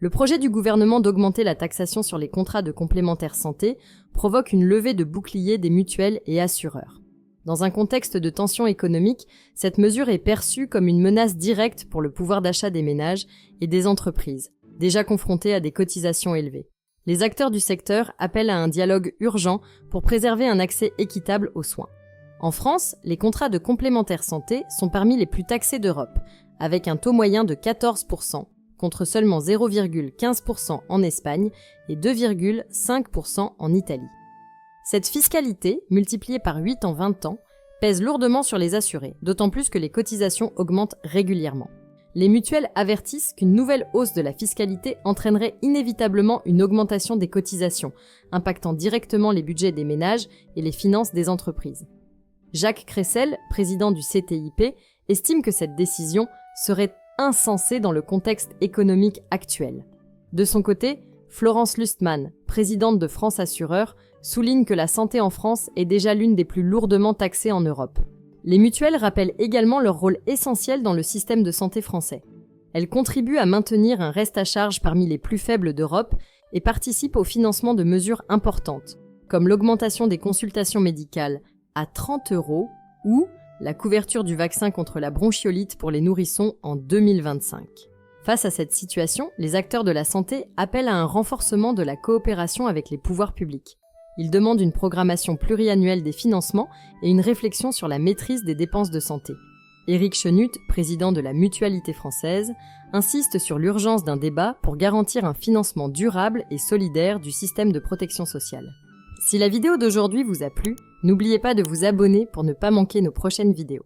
Le projet du gouvernement d'augmenter la taxation sur les contrats de complémentaire santé provoque une levée de boucliers des mutuelles et assureurs. Dans un contexte de tension économique, cette mesure est perçue comme une menace directe pour le pouvoir d'achat des ménages et des entreprises, déjà confrontées à des cotisations élevées. Les acteurs du secteur appellent à un dialogue urgent pour préserver un accès équitable aux soins. En France, les contrats de complémentaire santé sont parmi les plus taxés d'Europe, avec un taux moyen de 14%, contre seulement 0,15% en Espagne et 2,5% en Italie. Cette fiscalité, multipliée par 8 en 20 ans, pèse lourdement sur les assurés, d'autant plus que les cotisations augmentent régulièrement. Les mutuelles avertissent qu'une nouvelle hausse de la fiscalité entraînerait inévitablement une augmentation des cotisations, impactant directement les budgets des ménages et les finances des entreprises. Jacques Cressel, président du CTIP, estime que cette décision serait insensée dans le contexte économique actuel. De son côté, Florence Lustmann, présidente de France Assureurs, souligne que la santé en France est déjà l'une des plus lourdement taxées en Europe. Les mutuelles rappellent également leur rôle essentiel dans le système de santé français. Elles contribuent à maintenir un reste à charge parmi les plus faibles d'Europe et participent au financement de mesures importantes, comme l'augmentation des consultations médicales à 30 € ou la couverture du vaccin contre la bronchiolite pour les nourrissons en 2025. Face à cette situation, les acteurs de la santé appellent à un renforcement de la coopération avec les pouvoirs publics. Ils demandent une programmation pluriannuelle des financements et une réflexion sur la maîtrise des dépenses de santé. Éric Chenut, président de la Mutualité française, insiste sur l'urgence d'un débat pour garantir un financement durable et solidaire du système de protection sociale. Si la vidéo d'aujourd'hui vous a plu, n'oubliez pas de vous abonner pour ne pas manquer nos prochaines vidéos.